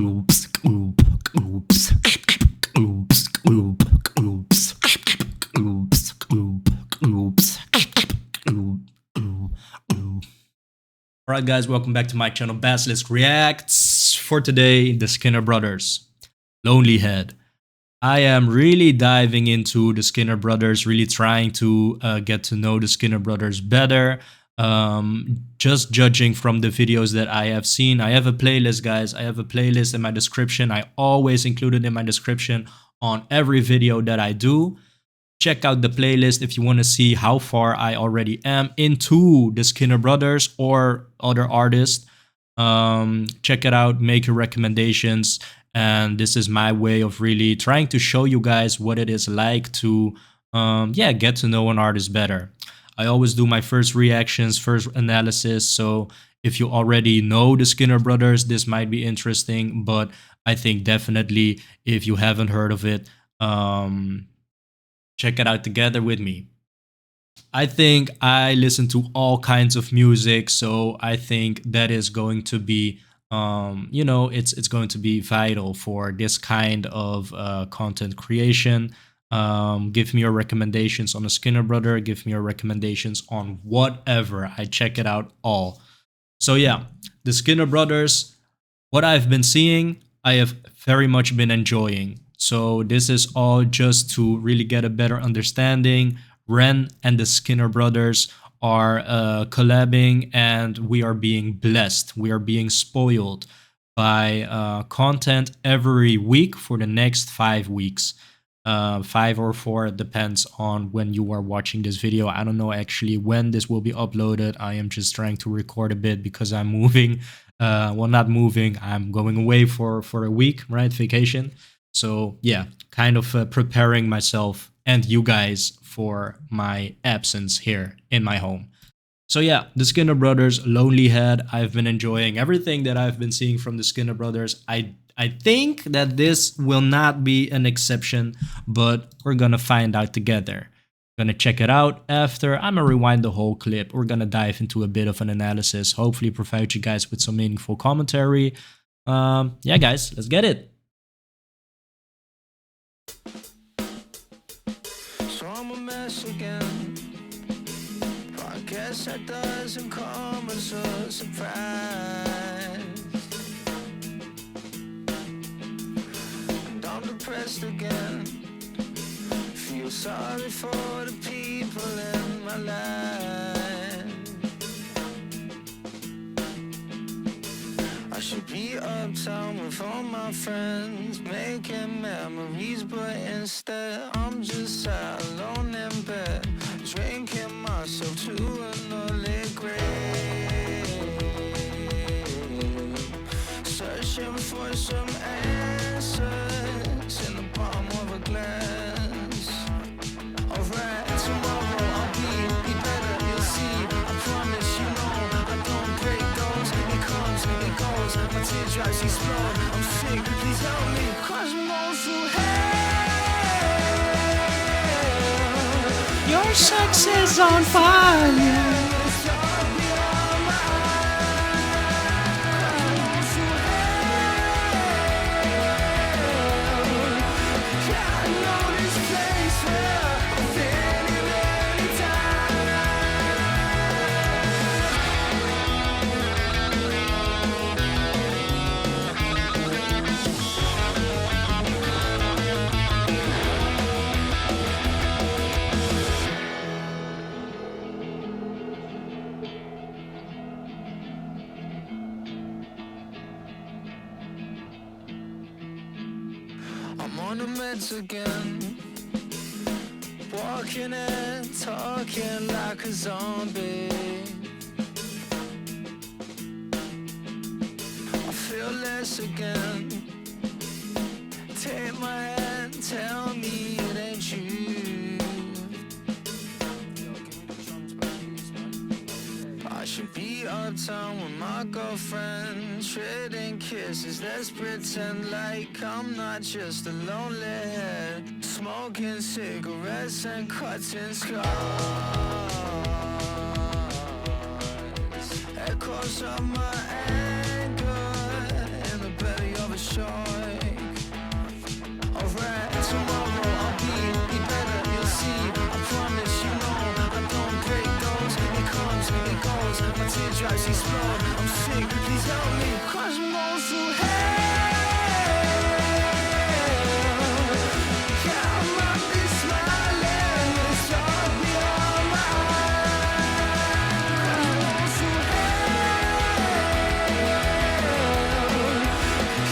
Alright guys, welcome back to my channel Basilisk Reacts. For today, the Skinner Brothers, Lonely Head. I am really diving into the Skinner Brothers, really trying to get to know the Skinner Brothers better. Just judging from the videos that I have seen. I have a playlist, guys. I have a playlist in my description. I always include it in my description on every video that I do. Check out the playlist if you want to see how far I already am into the Skinner Brothers or other artists. Check it out, make your recommendations. And this is my way of really trying to show you guys what it is like to get to know an artist better. I always do my first reactions, first analysis. So if you already know the Skinner Brothers, this might be interesting. But I think definitely if you haven't heard of it, check it out together with me. I think I listen to all kinds of music, so I think that is going to be, it's going to be vital for this kind of content creation. Give me your recommendations on the Skinner Brother. Give me your recommendations on whatever. I check it out all. So yeah, the Skinner Brothers, what I've been seeing, I have very much been enjoying. So this is all just to really get a better understanding. Ren and the Skinner Brothers are collabing, and we are being blessed. We are being spoiled by content every week for the next 5 weeks. 5 or 4, it depends on when you are watching this video. I don't know actually when this will be uploaded. I am just trying to record a bit because I'm moving. Well, not moving. I'm going away for a week, right? Vacation. So yeah, kind of preparing myself and you guys for my absence here in my home. So yeah, the Skinner Brothers, Lonely Head. I've been enjoying everything that I've been seeing from the Skinner Brothers. I think that this will not be an exception, but we're gonna find out together. Gonna check it out after. I'm gonna rewind the whole clip. We're gonna dive into a bit of an analysis, hopefully provide you guys with some meaningful commentary. Yeah guys, let's get it. So I'm a mess again. I guess that doesn't come as a surprise. And I'm depressed again. Feel sorry for the people in my life. I should be uptown with all my friends, making memories, but instead I'm just sat alone in bed, drinking myself to an early grave, searching for some answers in the bottom of a glass. Alright, tomorrow I'll be better, you'll see. I promise, you know, I don't break those. It comes, it goes, my teardrops explode. I'm sick, please help me, 'cause I'm going through hell. Your sex is on fire. I'm on the meds again, walking and talking like a zombie. I feel less again. Take my hand, tell me it ain't you. I should be uptown with my girlfriend, trading kisses. Let's pretend like I'm not just a lonely head, smoking cigarettes and cutting scars. Echoes of my anger in the belly of a shark. teardrops explode. I'm sick, please help me, cause I'm going through hell. Yeah, I might be smiling, but it's all beyond my eyes. I'm going through hell.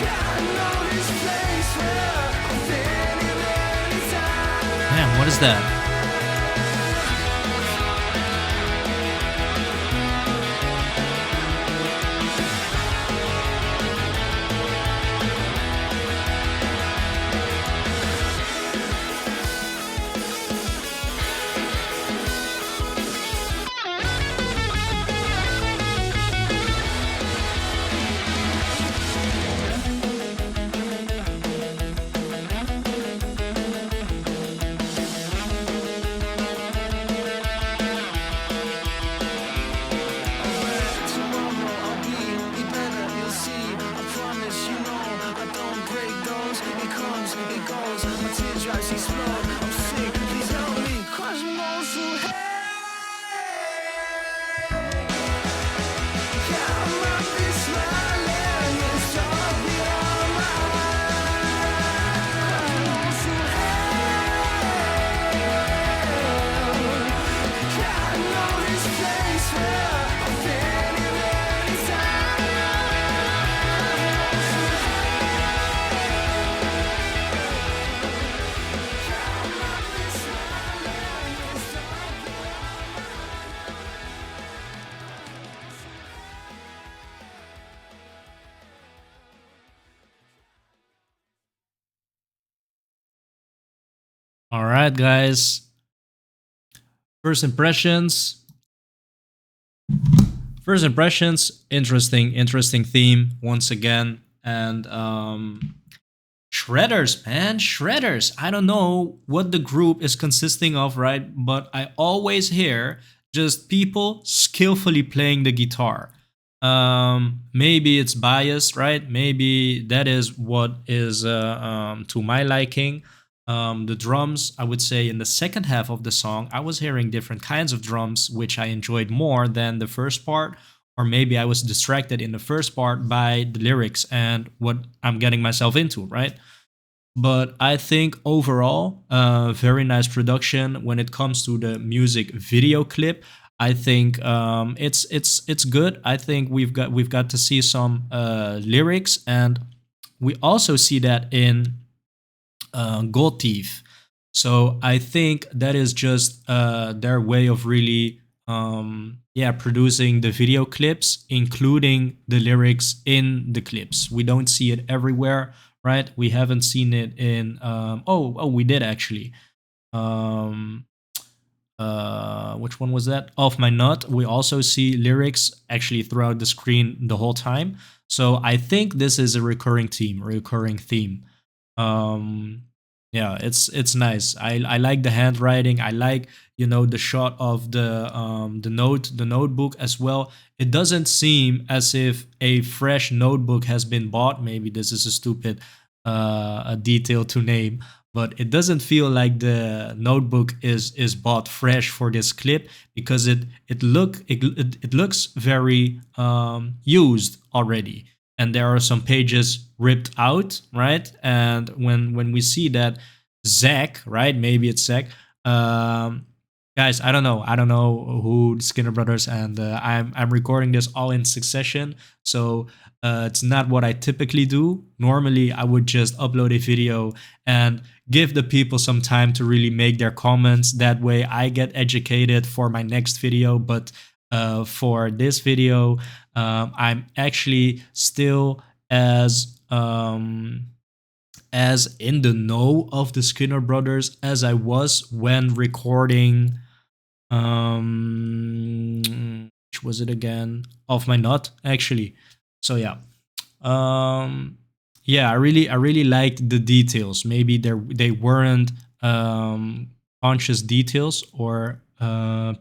Yeah, I know this place where I've been in many times. Man, what is that? Tomorrow I'll be better, you'll see. I promise, you know, I don't break those. It comes, it goes, my teardrops explode. I'm sick, please help me, cause I'm going through hell. Yeah, I might be smiling, but it's all beyond my eyes. I'm going through hell. Yeah, I know this place where I've been in many All right, guys. First impressions. First impressions. Interesting theme once again. And shredders, man, shredders. I don't know what the group is consisting of, right? But I always hear just people skillfully playing the guitar. Maybe it's biased, right? Maybe that is what is to my liking. The drums, I would say, in the second half of the song, I was hearing different kinds of drums, which I enjoyed more than the first part. Or maybe I was distracted in the first part by the lyrics and what I'm getting myself into, right? But I think overall, very nice production when it comes to the music video clip. I think it's good. I think we've got to see some lyrics, and we also see that in Gold Thief. So I think that is just their way of really, yeah, producing the video clips, including the lyrics in the clips. We don't see it everywhere, right? We haven't seen it in. We did actually. Um, which one was that? Off My Nut. We also see lyrics actually throughout the screen the whole time. So I think this is a recurring theme. Um, yeah, it's nice. I like the handwriting. I like, the shot of the notebook as well. It doesn't seem as if a fresh notebook has been bought. Maybe this is a stupid a detail to name, but it doesn't feel like the notebook is bought fresh for this clip, because it looks very used already, and there are some pages ripped out, right? And when we see that Zach, right? Maybe it's Zach. Guys, I don't know who the Skinner brothers, and I'm recording this all in succession, so it's not what I typically do. Normally, I would just upload a video and give the people some time to really make their comments. That way, I get educated for my next video. But for this video, I'm actually still as in the know of the Skinner brothers as I was when recording. Which was it again? Off My Nut, actually. So yeah. Yeah, I really liked the details. Maybe they weren't conscious details or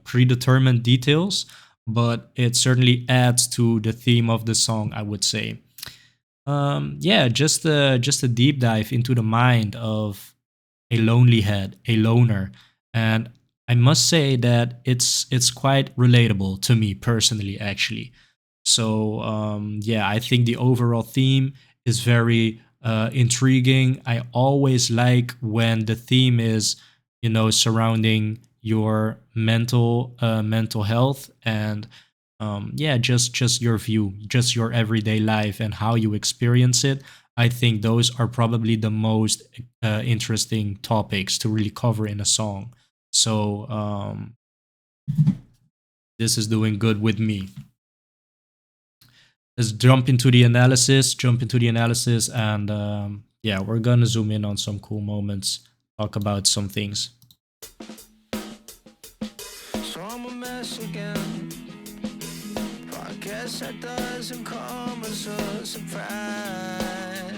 predetermined details, but it certainly adds to the theme of the song, I would say. Yeah, just a deep dive into the mind of a lonely head, a loner, and I must say that it's quite relatable to me personally, actually. So yeah, I think the overall theme is very intriguing. I always like when the theme is, surrounding your mental health, and yeah, just your view, just your everyday life and how you experience it. I think those are probably the most interesting topics to really cover in a song. So this is doing good with me. Let's jump into the analysis, and yeah, we're gonna zoom in on some cool moments, talk about some things. So I'm a mess again. I guess that doesn't come as a surprise.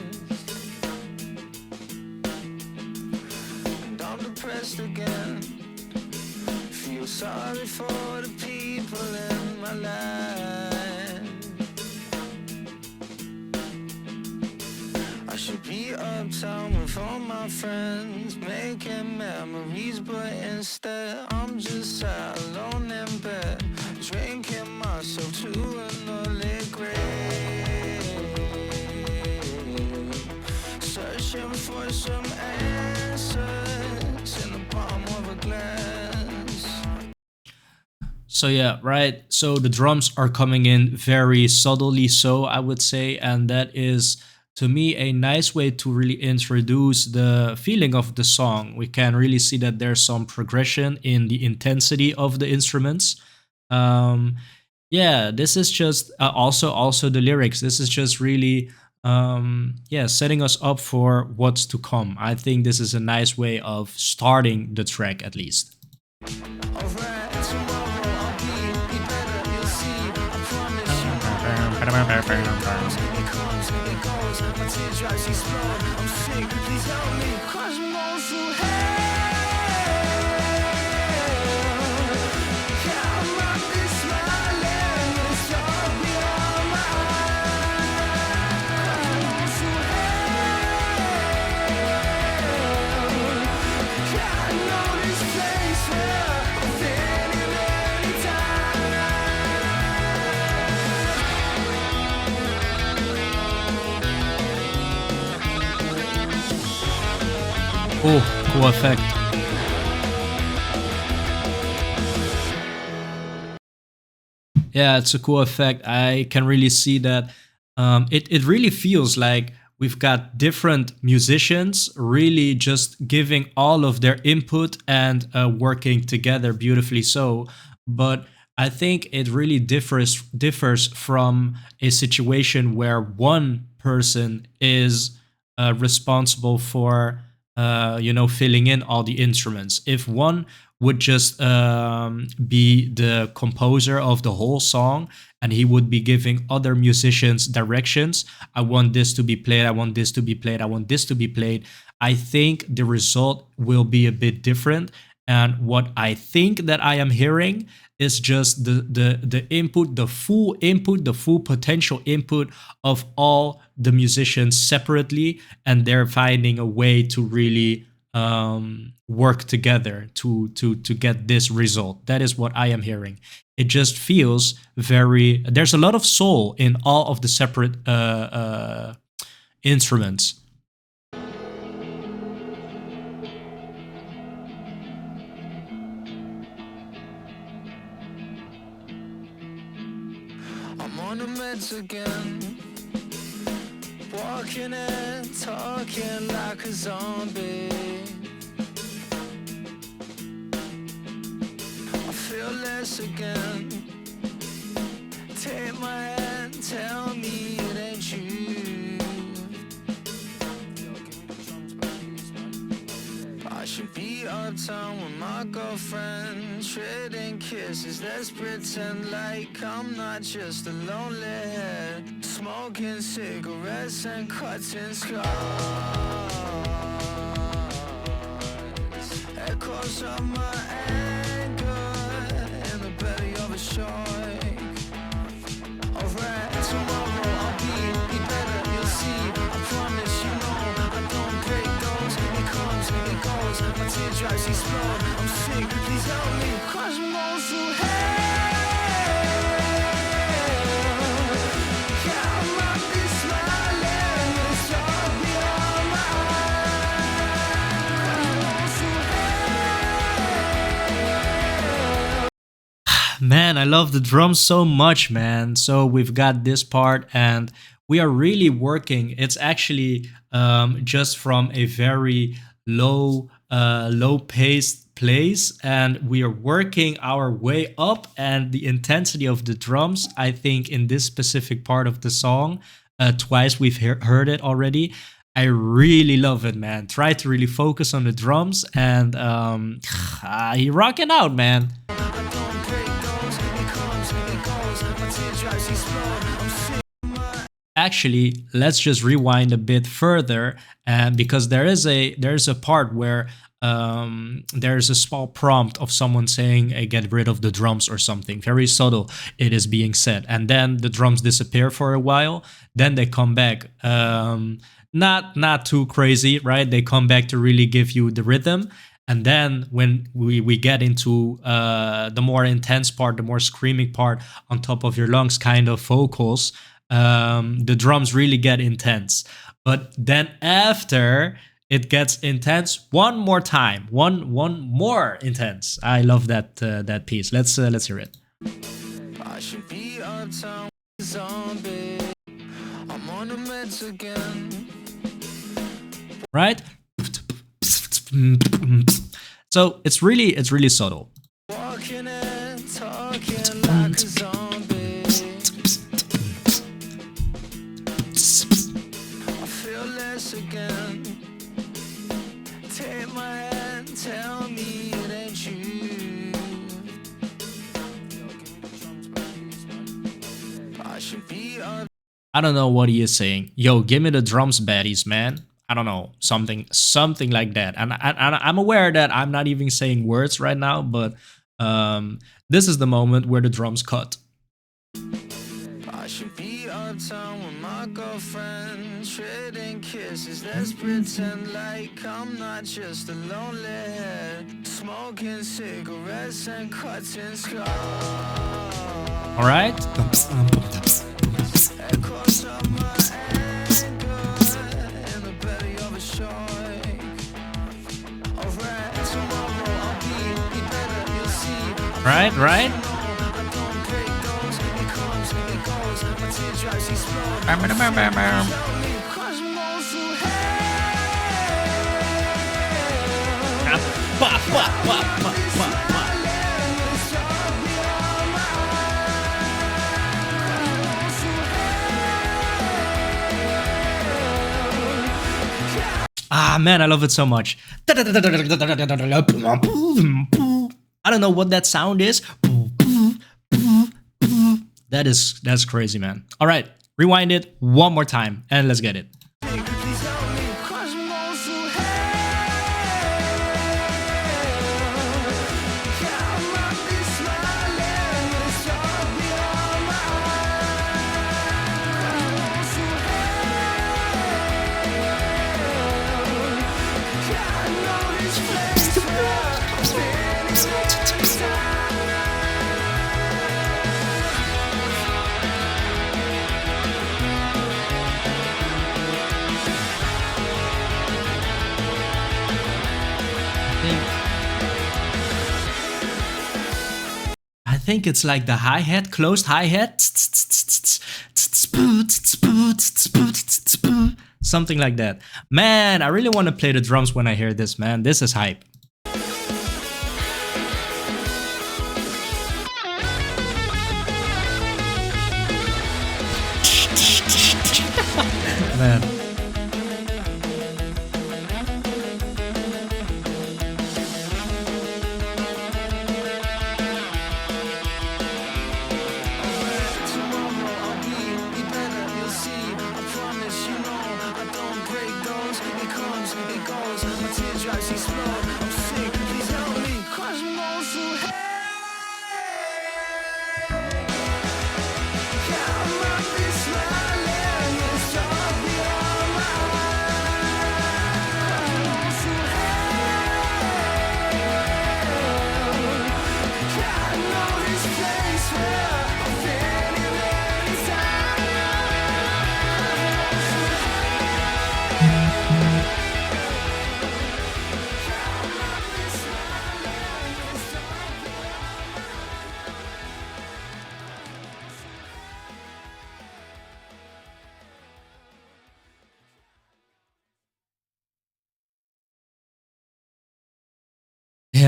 And I'm depressed again. Feel sorry for the people in my life. I should be uptown with all my friends, making memories, but instead I'm just sat alone in bed, drinking myself to an early grave, searching for some answers in the palm of a glass. So yeah, right. So the drums are coming in very subtly, so I would say, and that is to me a nice way to really introduce the feeling of the song. We can really see that there's some progression in the intensity of the instruments. Um, yeah, this is just also the lyrics. This is just really yeah, setting us up for what's to come. I think this is a nice way of starting the track, at least. Alright, tomorrow I'll be better, you'll see. I promise you it comes, it goes. My teardrops explode. I'm sick, please help me. 'Cause I'm going through hell. Yeah, I might be smiling, but it's all beyond my eyes. I'm going through hell. Yeah, I know this place where I've been in any Oh, cool effect. Yeah, it's a cool effect. I can really see that. It really feels like we've got different musicians really just giving all of their input and working together beautifully. So, but I think it really differs from a situation where one person is responsible for filling in all the instruments. If one would just be the composer of the whole song, and he would be giving other musicians directions. I want this to be played. I want this to be played. I want this to be played. I think the result will be a bit different. And what I think that I am hearing is just the input, the full input, the full potential input of all the musicians separately, and they're finding a way to really work together to get this result. That is what I am hearing. It just feels very. There's a lot of soul in all of the separate instruments. I'm on the meds again, walking and talking like a zombie. I feel less again. Take my hand, tell me it ain't you. I should be uptown with my girlfriend, trading kisses. Let's pretend like I'm not just a lonely head, smoking cigarettes and cutting scars. Echoes of my anger in the belly of a shark. Alright, tomorrow I'll be better, you'll see. I promise, I don't break those. It comes, it goes. goes, my teardrops explode. I'm sick, please help me, 'cause I'm going through hell. Yeah, I might be smiling, it's all beyond my eyes. I'm going through hell. Man, I love the drums so much, man. So we've got this part, and we are really working. It's actually just from a very low paced place, and we are working our way up. And the intensity of the drums, I think, in this specific part of the song, twice we've heard it already. I really love it, man. Try to really focus on the drums, and he rocking out, man. Actually, let's just rewind a bit further, and because there's a part where there's a small prompt of someone saying, "Get rid of the drums" or something. Very subtle, it is being said, and then the drums disappear for a while. Then they come back. Not too crazy, right? They come back to really give you the rhythm. And then when we get into the more intense part, the more screaming part on top of your lungs kind of vocals, the drums really get intense. But then after it gets intense one more time, one more intense. I love that piece. Let's hear it. I should be uptown with a zombie. I'm on the meds again. Right? So it's really subtle. Walking and talking like a zombie. I feel less again. Take my hand, tell me it ain't you. I should be up. I don't know what he is saying. Yo, give me the drums, baddies, man. I don't know, something like that. And I'm aware that I'm not even saying words right now, but this is the moment where the drums cut. I should be uptown with my girlfriend, trading kisses. Let's pretend like I'm not just a lonely head, smoking cigarettes and cutting scarves. All right. Echoes of my anger in the belly of a shark. Alright, tomorrow I'll be better, you'll see. Right. I don't break those, it comes, it goes, my teardrops explode. Tell me, 'cause I'm going through hell. It's all beyond my Ah, man, I love it so much. I don't know what that sound is. That's crazy, man. All right, rewind it one more time and let's get it. Please help me, 'cause I'm going through hell. Yeah, I might be smiling, it's all beyond my eyes. I'm going through hell. Yeah, I know this place well. I've been in it time. I think it's like the hi-hat, closed hi-hat. Something like that. Man, I really want to play the drums when I hear this, man. This is hype. Man. Tomorrow I'll be better, you'll see. I promise, you know, I don't break those. It comes, it goes, my teardrops explode. I'm sick, please help me, 'cause I'm going through hell. Yeah, I might be smiling, it's all beyond my eyes. I'm going through hell.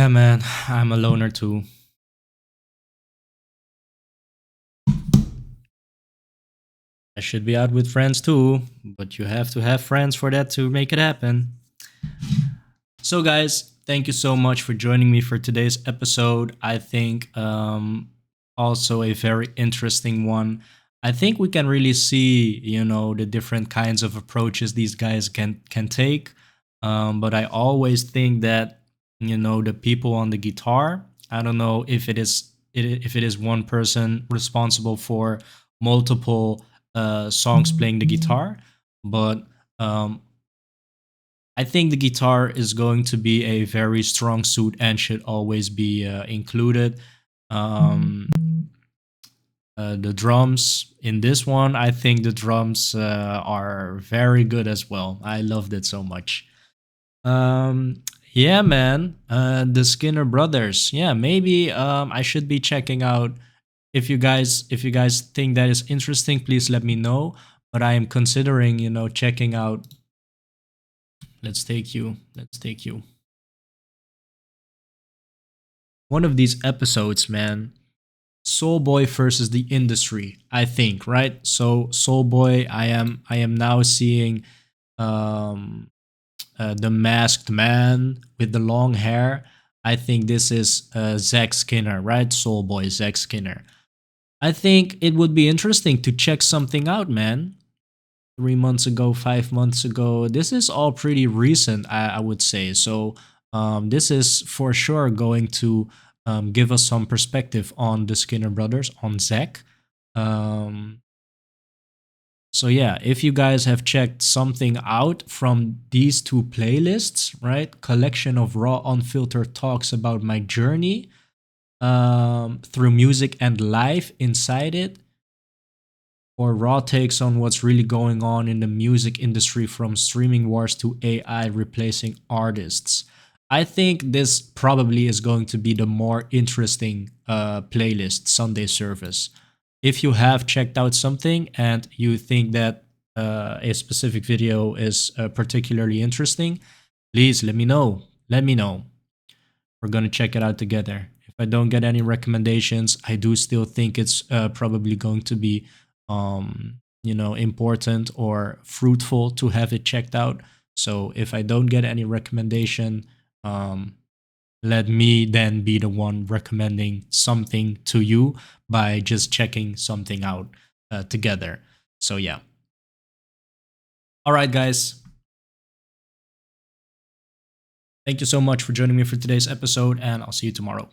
Yeah, man, I'm a loner too. I should be out with friends too, but you have to have friends for that to make it happen. So, guys, thank you so much for joining me for today's episode. I think also a very interesting one. I think we can really see, the different kinds of approaches these guys can take. But I always think that, the people on the guitar. I don't know if it is one person responsible for multiple songs playing the guitar, but um, I think the guitar is going to be a very strong suit and should always be included. Um, the drums in this one, I think the drums are very good as well. I loved it so much. Yeah, man, the Skinner brothers. Yeah, maybe I should be checking out. If you guys think that is interesting, please let me know. But I am considering, checking out. Let's take you. Let's take you. One of these episodes, man. Soul Boy versus the industry, I think, right? So Soul Boy, I am now seeing um the masked man with the long hair. I think this is Zack Skinner, right? Soul Boy, Zack Skinner. I think it would be interesting to check something out, man. 3 months ago, 5 months ago. This is all pretty recent, I would say. So this is for sure going to give us some perspective on the Skinner brothers, on Zach. Um, so yeah, if you guys have checked something out from these two playlists, right? Collection of raw, unfiltered talks about my journey through music and life inside it, or raw takes on what's really going on in the music industry from streaming wars to AI replacing artists. I think this probably is going to be the more interesting playlist Sunday service. If you have checked out something and you think that a specific video is particularly interesting, please let me know. Let me know. We're going to check it out together. If I don't get any recommendations, I do still think it's probably going to be, important or fruitful to have it checked out. So if I don't get any recommendation, um, let me then be the one recommending something to you by just checking something out together. So yeah. All right, guys. Thank you so much for joining me for today's episode, and I'll see you tomorrow.